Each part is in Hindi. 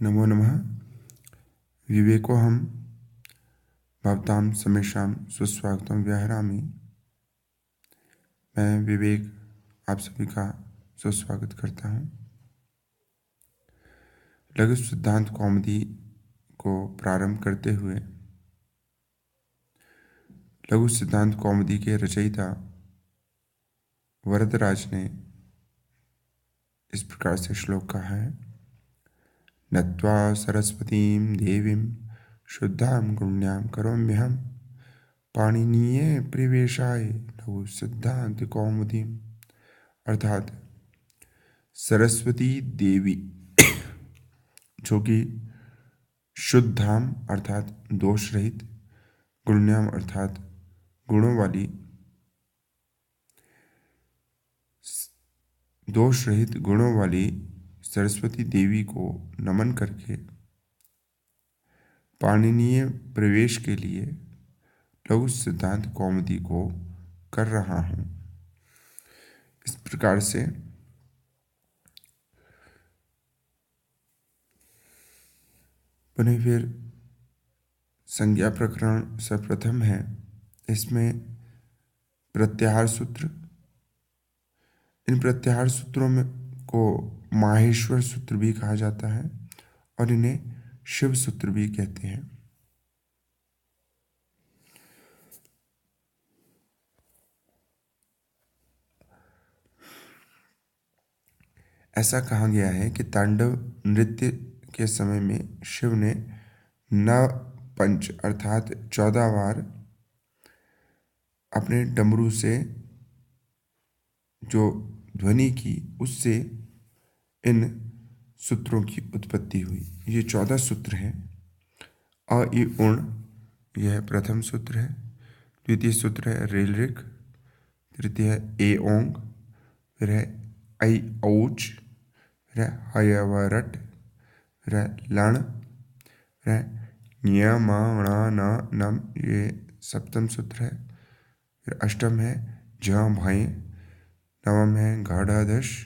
नमो नमः। विवेकोऽहं भवतां समेषां सुस्वागतं व्याहरामि। मैं विवेक आप सभी का सुस्वागत करता हूँ। लघु सिद्धांत कौमुदी को प्रारंभ करते हुए लघु सिद्धांत कौमुदी के रचयिता वरदराज ने इस प्रकार से श्लोक कहा है। नत्वा सरस्वतीं देवीं शुद्धां गुण्यां करोम्यहं पाणिनीये परिवेशाय लघु सिद्धांत कौमुदी। अर्थात सरस्वती देवी जो कि शुद्धाम अर्थात दोष रहित, गुण्याम अर्थात गुणों वाली, दोष रहित गुणों वाली सरस्वती देवी को नमन करके पाणिनीय प्रवेश के लिए लघु सिद्धांत कौमुदी को कर रहा हूँ। इस प्रकार से पुनः फिर संज्ञा प्रकरण सर्वप्रथम है। इसमें प्रत्याहार सूत्र, इन प्रत्याहार सूत्रों में को माहेश्वर सूत्र भी कहा जाता है और इन्हें शिव सूत्र भी कहते हैं। ऐसा कहा गया है कि तांडव नृत्य के समय में शिव ने नव पंच अर्थात 14 बार अपने डमरू से जो ध्वनि की, उससे इन सूत्रों की उत्पत्ति हुई। ये 14 सूत्र हैं। अ इ उण, यह प्रथम सूत्र है। द्वितीय सूत्र है रेल ऋक, तृतीय है ए ओंग, फिर है ऐ औच, फिर है हयवरट, फिर है लण, फिर है न्य म ण न नम, ये सप्तम सूत्र है। फिर अष्टम है झ भय, नवम है घाढ़ादश,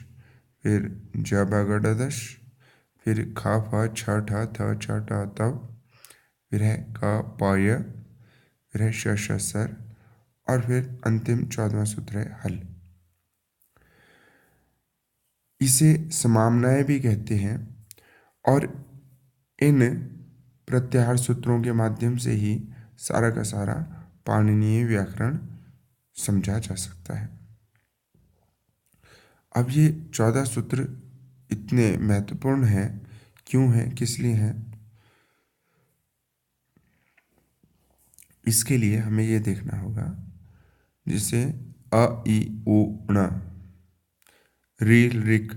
फिर ज बगड़दश, फिर ख फ छ ठ थ छ ट तव, फिर है क प य, फिर है श श सर, और फिर अंतिम 14वां सूत्र है हल। इसे समाम्नाय भी कहते हैं और इन प्रत्याहार सूत्रों के माध्यम से ही सारा का सारा पाणिनीय व्याकरण समझा जा सकता है। अब ये 14 सूत्र इतने महत्वपूर्ण हैं, क्यों हैं, किस लिए हैं, इसके लिए हमें ये देखना होगा। जैसे अ इ उ ण, रील रिक,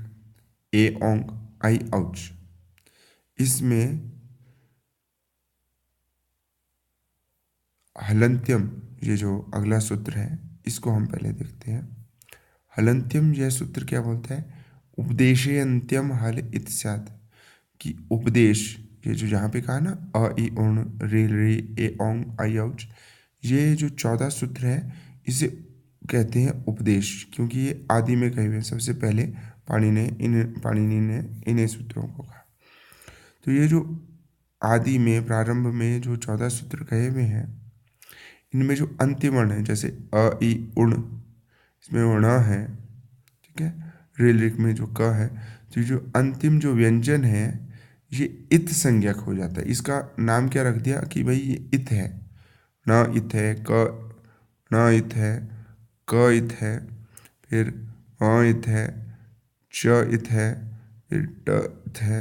ए ओंग, आई औच, इसमें हलंत्यम, ये जो अगला सूत्र है, इसको हम पहले देखते हैं। हलंत्यम यह सूत्र क्या बोलता है? उपदेशेयंत्यम हल इत स्यात्, कि उपदेश, ये जो यहाँ पे कहा ना अ इ उण रे रे ए ओंग आई औच, ये जो 14 सूत्र है इसे कहते हैं उपदेश, क्योंकि ये आदि में कहे हुए। सबसे पहले पाणिनि ने इन्हें सूत्रों को कहा। तो ये जो आदि में, प्रारंभ में जो 14 सूत्र कहे हुए हैं, इनमें जो अंतिम वर्ण है, जैसे अ इ उण, इसमें वर्ण है, ठीक है। रेल रिक में जो क है, तो जो अंतिम जो व्यंजन है ये इत संज्ञक हो जाता है। इसका नाम क्या रख दिया कि भाई ये इत है। न इत है, क न इत है, क इत है, फिर अ इत है, च इत है, फिर ट इत है,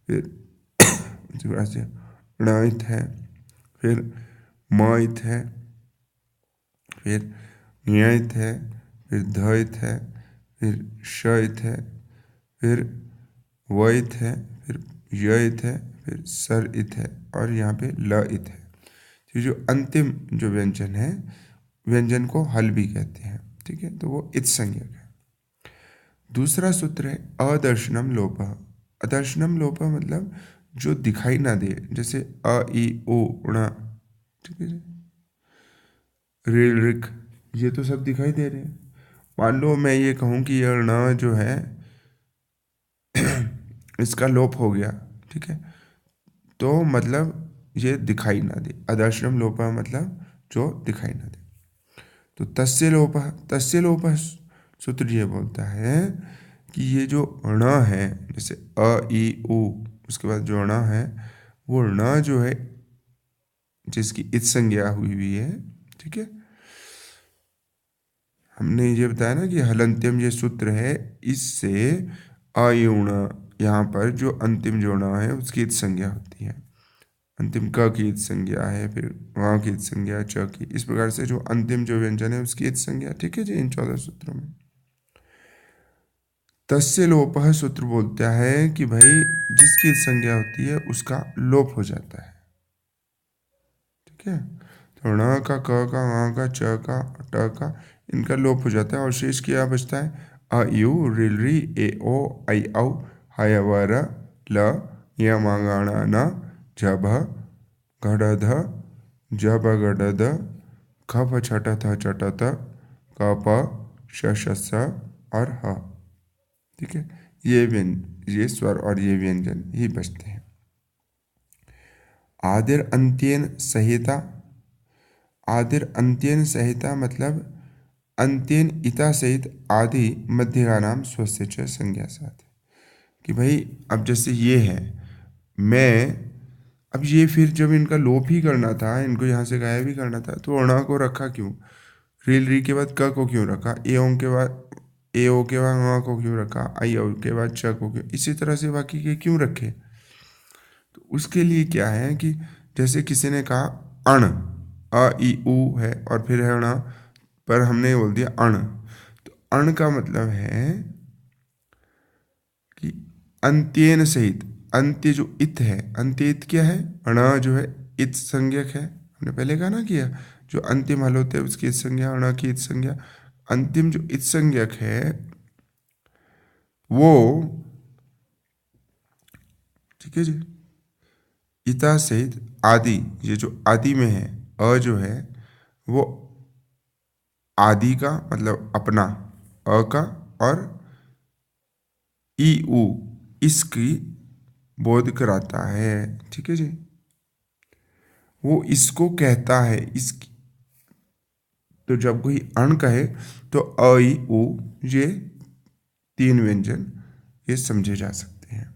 फिर ण इत है, फिर म इत है, फिर ञ इत है, फिर ध इत है, फिर श इत है, फिर व इत है, फिर य इत है, फिर सर इत है, और यहाँ पे ल इत है। तो जो अंतिम जो व्यंजन है, व्यंजन को हल भी कहते हैं, ठीक है। तो वो इत संज्ञक है। दूसरा सूत्र है अदर्शनम लोपः। अदर्शनम लोपः मतलब जो दिखाई ना दे, जैसे अ इ उ ण, ठीक है, ऋ ऋक, ये तो सब दिखाई दे रहे हैं। मान लो मैं ये कहूँ कि यह ण जो है इसका लोप हो गया, ठीक है, तो मतलब ये दिखाई ना दे। अदर्शनम लोपः मतलब जो दिखाई ना दे। तो तस्य लोपः सूत्र ये बोलता है कि ये जो ण है, जैसे अ ई उ, उसके बाद जो ण है वो ण जो है जिसकी इत संज्ञा हुई है, ठीक है, हमने ये बताया ना कि हलंत्यम ये सूत्र है, इससे अयुण, यहाँ पर जो अंतिम जो ण है उसकी इत संज्ञा होती है। अंतिम क की इत संज्ञा है, फिर वहाँ की इत संज्ञा, च की, इस प्रकार से जो अंतिम जो व्यंजन है उसकी इत संज्ञा, ठीक है जी, इन 14 सूत्रों में। तस्य लोपः सूत्र बोलता है कि भाई जिसकी इत संज्ञा होती है उसका लोप हो जाता है, ठीक है। तो ण का, क का, ङ का, च का, ट का, इनका लोप हो जाता है और शेष क्या बचता है? अ यु, रिल री, ए ओ, ऐ औ, हय व र, ल, य म ग ण न, झ भ, घ ढ ध, ज ब ग ढ ध, ख फ छ ठ थ च ट त, क प श ष स और ह, ठीक है। ये स्वर और ये व्यंजन ही बचते हैं। आदिर अंत्येन संहिता, आदिर अंत्येन संहिता मतलब अंत्येन इता सहित आदि मध्य का नाम स्वस्य च संज्ञा साथ, कि भाई अब जैसे ये है, मैं अब ये फिर जब इनका लोप ही करना था, इनको यहाँ से गायब ही करना था, तो अणा को रखा क्यों? रील री के बाद क को क्यों रखा? ए ओं के बाद, ए ओ के बाद ङ को क्यों रखा? आई ओ के बाद च को क्यों? इसी तरह से बाकी के क्यों रखे? तो उसके लिए क्या है कि जैसे किसी ने कहा अण, अ ई उ है और फिर है अण, पर हमने बोल दिया अण, तो अण का मतलब है कि अंत्येन सहित, अंत्य जो इत है, अंत्य इत क्या है? अण जो है इत संज्ञक है, हमने पहले कहा ना किया, जो अंतिम हल होते हैं उसकी इत संज्ञा, अण की इत संज्ञा, अंतिम जो इत संज्ञक है वो, ठीक है जी, इता सहित आदि, ये जो आदि में है अ जो है वो आदि का मतलब अपना, अ का, और ई उ इसकी बोध कराता है, ठीक है जी, वो इसको कहता है इसकी। तो जब कोई अण कहे तो अ ई उ ये तीन व्यंजन ये समझे जा सकते हैं।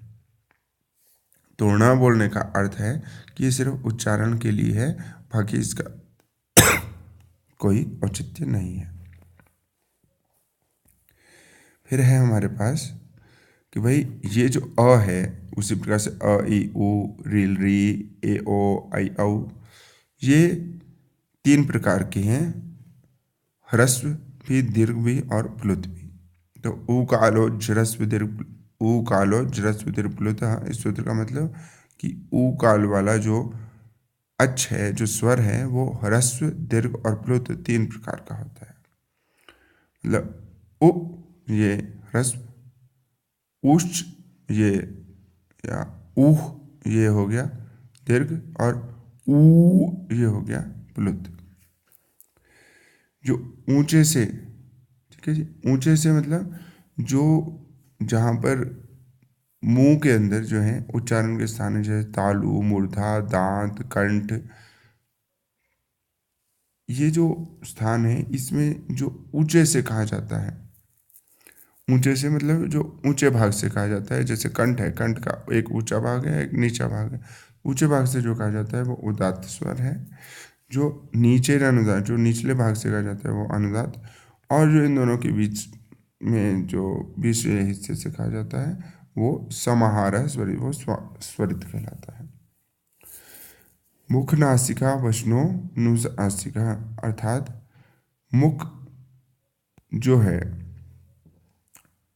तो ण बोलने का अर्थ है कि ये सिर्फ उच्चारण के लिए है, बाकी इसका कोई औचित्य नहीं है। फिर है हमारे पास कि भाई ये जो अ है उसी प्रकार से अ ई उ, रील री, ए ओ, आई औ, ये तीन प्रकार के हैं, ह्रस्व भी, दीर्घ भी और प्लुत भी। तो ऊ कालो जरस्व दीर्घ, ऊ कालो जरस्व दीर्घ प्लुत, इस सूत्र का मतलब कि ऊ काल वाला जो अच है, जो स्वर है, वो ह्रस्व, दीर्घ और प्लुत तीन प्रकार का होता है। मतलब उ ये ह्रस्व, उच्च ये या ऊह ये हो गया दीर्घ, और ऊ ये हो गया प्लुत। जो ऊंचे से, ठीक है जी, ऊंचे से मतलब जो जहाँ पर मुंह के अंदर जो है उच्चारण के स्थान है, जैसे तालु, मूर्धा, दांत, कंठ, ये जो स्थान है इसमें जो ऊंचे से कहा जाता है, ऊंचे से मतलब जो ऊंचे भाग से कहा जाता है, जैसे कंठ है, कंठ का एक ऊंचा भाग है एक नीचा भाग है, ऊंचे भाग से जो कहा जाता है वो उदात्त स्वर है, जो नीचे अनुदात, जो निचले भाग से कहा जाता है वो अनुदात, और जो इन दोनों के बीच में जो बीच हिस्से से कहा जाता है वो समाहार स्वरित, वो स्वरित कहलाता है। मुख नासिका वचनो नुज आसिका, अर्थात मुख जो है,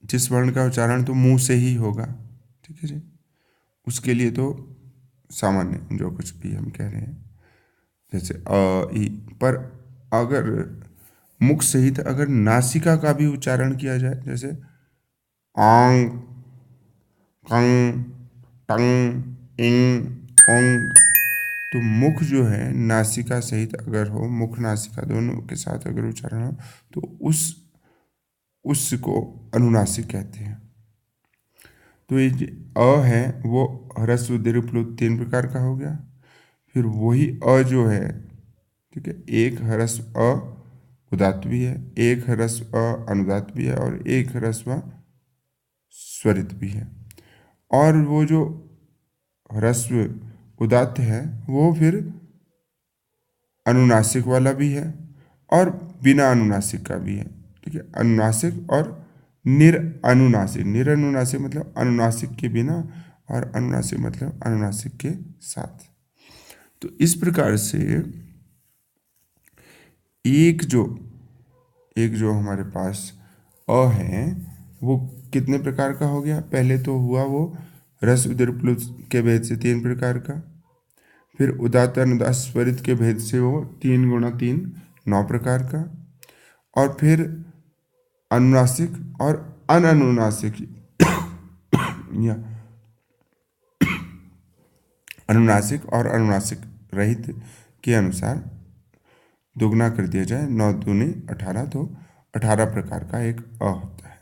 जिस वर्ण का उच्चारण तो मुंह से ही होगा, ठीक है जी, उसके लिए तो सामान्य जो कुछ भी हम कह रहे हैं, जैसे अ ई, पर अगर मुख सहित अगर नासिका का भी उच्चारण किया जाए, जैसे आंग, कंग, टंग, इंग, ओंग, तो मुख जो है नासिका सहित अगर हो, मुख नासिका दोनों के साथ अगर उच्चारण हो तो उसको अनुनासिक कहते हैं। तो ये जो अ है वो ह्रस्व दीर्घ प्लुत 3 प्रकार का हो गया। फिर वही अ जो है, ठीक है, एक ह्रस्व अ उदात्त भी है, एक ह्रस्व अ अनुदात्त भी है और एक ह्रस्व अ स्वरित भी है। और वो जो ह्रस्व उदात्त है वो फिर अनुनासिक वाला भी है और बिना अनुनासिक का भी है, ठीक है। अनुनासिक और निरअनुनासिक। निरअनुनासिक मतलब अनुनासिक के बिना और अनुनासिक मतलब अनुनासिक के साथ। तो इस प्रकार से एक जो हमारे पास अ है वो कितने प्रकार का हो गया? पहले तो हुआ वो ह्रस्व दीर्घ प्लुत के भेद से 3 प्रकार का, फिर उदात्त अनुदात्त स्वरित के भेद से वो 3 गुणा 3 9 प्रकार का, और फिर अनुनासिक और अननुनासिक या अनुनासिक और अनुनासिक रहित के अनुसार दुगना कर दिया जाए, 9 दूनी 18, तो 18 प्रकार का एक अ होता है।